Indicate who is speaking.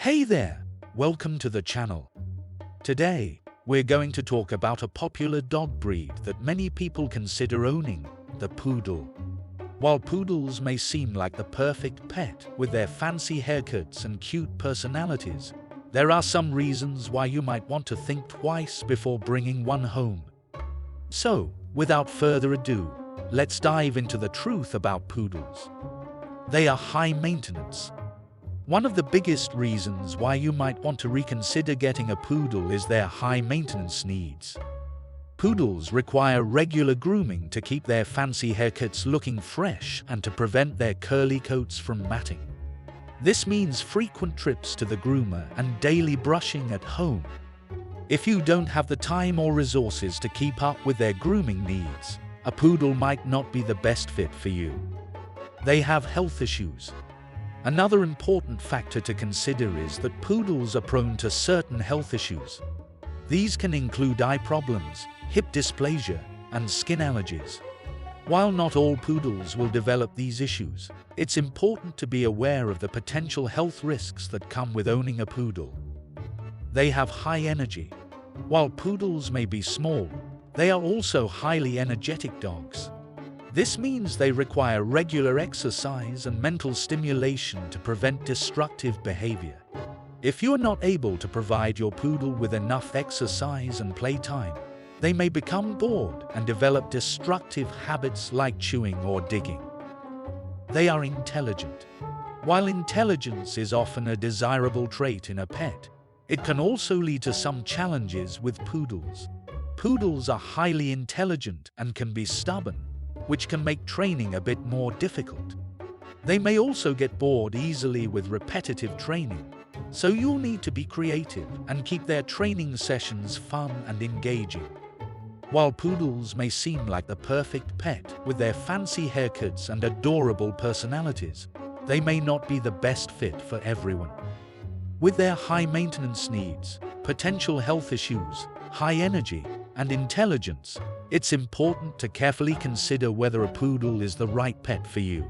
Speaker 1: Hey there, welcome to the channel. Today, we're going to talk about a popular dog breed that many people consider owning, the poodle. While poodles may seem like the perfect pet with their fancy haircuts and cute personalities, there are some reasons why you might want to think twice before bringing one home. So, without further ado, let's dive into the truth about poodles. They are high maintenance. One of the biggest reasons why you might want to reconsider getting a poodle is their high maintenance needs. Poodles require regular grooming to keep their fancy haircuts looking fresh and to prevent their curly coats from matting. This means frequent trips to the groomer and daily brushing at home. If you don't have the time or resources to keep up with their grooming needs, a poodle might not be the best fit for you. They have health issues. Another important factor to consider is that poodles are prone to certain health issues. These can include eye problems, hip dysplasia, and skin allergies. While not all poodles will develop these issues, it's important to be aware of the potential health risks that come with owning a poodle. They have high energy. While poodles may be small, they are also highly energetic dogs. This means they require regular exercise and mental stimulation to prevent destructive behavior. If you are not able to provide your poodle with enough exercise and playtime, they may become bored and develop destructive habits like chewing or digging. They are intelligent. While intelligence is often a desirable trait in a pet, it can also lead to some challenges with poodles. Poodles are highly intelligent and can be stubborn, which can make training a bit more difficult. They may also get bored easily with repetitive training, so you'll need to be creative and keep their training sessions fun and engaging. While poodles may seem like the perfect pet with their fancy haircuts and adorable personalities, they may not be the best fit for everyone. With their high maintenance needs, potential health issues, high energy, and intelligence, it's important to carefully consider whether a poodle is the right pet for you.